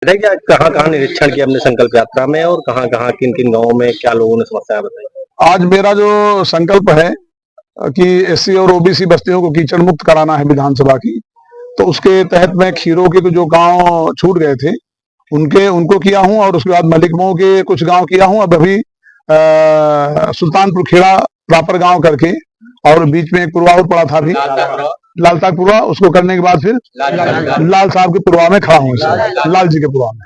बताइए आज कहाँ-कहाँ निरीक्षण किया अपने संकल्प यात्रा में और कहाँ-कहाँ, किन-किन गाँवों में क्या लोगों ने समस्याएँ बताई? आज मेरा जो संकल्प है कि एससी और ओबीसी बस्तियों को कीचड़ मुक्त कराना है विधानसभा की, तो उसके तहत मैं खीरों के तो जो गांव छूट गए थे उनको किया हूं और उसके बाद मलिकमऊ के कुछ गांव किया हूं। अब अभी सुल्तानपुर खेड़ा प्रॉपर गांव करके और बीच में एक पुरवा और पड़ा था अभी लालताग पुरवा, उसको करने के बाद फिर लाल साहब के पुरवा में खड़ा हूँ, लाल जी के पुरवा में।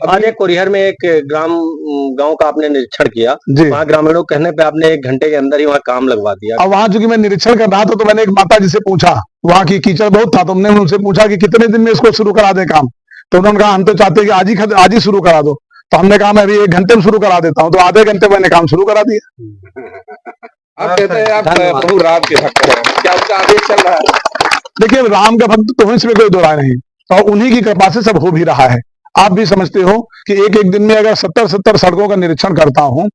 आज एक कोरिहर में एक गांव का आपने निरीक्षण किया, वहाँ ग्रामीणों के कहने पे आपने 1 घंटे के अंदर ही वहाँ काम लगवा दिया। अब वहाँ चूंकि मैं निरीक्षण कर रहा था तो मैंने एक माता जी से पूछा, वहाँ की कीचड़ बहुत था, तो हमने उनसे पूछा कि कितने दिन में इसको शुरू करा दे काम। तो उन्होंने कहा हम तो चाहते हैं कि आज ही शुरू करा दो। तो हमने कहा मैं अभी 1 घंटे में शुरू करा देता हूँ, तो आधे घंटे मैंने काम शुरू करा दिया। आप कहते हैं आप प्रभु राम के भक्त हैं, क्या उनका आदेश चल रहा है? देखिए राम का भक्त तो इसमें कोई दो राय नहीं, और उन्हीं की कृपा से सब हो भी रहा है। आप भी समझते हो कि एक दिन में अगर 70 सड़कों का निरीक्षण करता हूं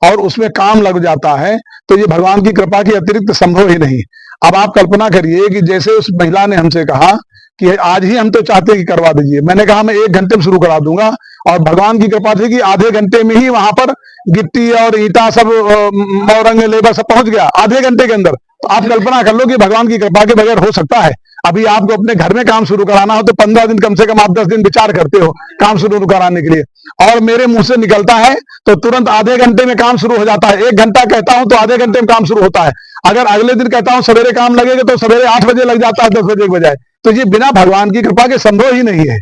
और उसमें काम लग जाता है तो ये भगवान की कृपा के अतिरिक्त संभव ही नहीं। अब आप कल्पना करिए कि जैसे उस महिला ने हमसे कहा कि आज ही हम तो चाहते हैं कि करवा दीजिए, मैंने कहा मैं 1 घंटे में शुरू करा दूंगा, और भगवान की कृपा थी कि आधे घंटे में ही वहां पर गिट्टी और ईटा सब मौरंग लेबर सब पहुंच गया आधे घंटे के अंदर। तो आप कल्पना कर लो कि भगवान की कृपा के बगैर हो सकता है? अभी आपको अपने घर में काम शुरू कराना हो तो 15 दिन कम से कम आप 10 दिन विचार करते हो काम शुरू कराने के लिए, और मेरे मुंह से निकलता है तो तुरंत आधे घंटे में काम शुरू हो जाता है। 1 घंटा कहता हूं तो आधे घंटे में काम शुरू होता है। अगर अगले दिन कहता हूं सवेरे काम लगेगा तो सवेरे 8 बजे लग जाता है, 10 बजे के बजाय। तो ये बिना भगवान की कृपा के संभव ही नहीं है।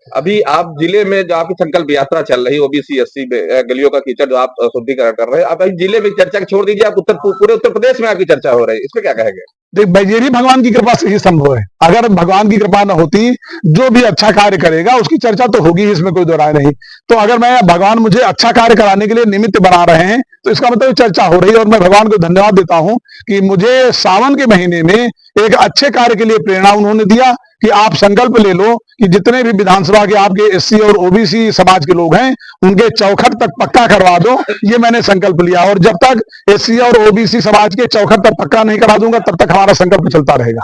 अभी आप जिले में जो आपकी संकल्प यात्रा चल रही है ओबीसी एससी गलियों का कीचड़ जो आप शुद्धिकरण कर रहे हैं, आप जिले में चर्चा छोड़ दीजिए, आप पूरे उत्तर प्रदेश में आपकी चर्चा हो रही है, इसमें क्या कहेंगे? देख ये भी भगवान की कृपा से ही संभव है। अगर भगवान की कृपा न होती, जो भी अच्छा कार्य करेगा उसकी चर्चा तो होगी, इसमें कोई दो राय नहीं। तो अगर मैं भगवान मुझे अच्छा कार्य कराने के लिए निमित्त बना रहे हैं तो इसका मतलब चर्चा हो रही है, और मैं भगवान को धन्यवाद देता हूं कि मुझे सावन के महीने में एक अच्छे कार्य के लिए प्रेरणा उन्होंने दिया कि आप संकल्प ले लो कि जितने भी विधानसभा के आपके एससी और ओबीसी समाज के लोग हैं उनके चौखट तक पक्का करवा दो। ये मैंने संकल्प लिया, और जब तक एससी और ओबीसी समाज के चौखट तक पक्का नहीं करा दूंगा तब तक हमारा संकल्प चलता रहेगा।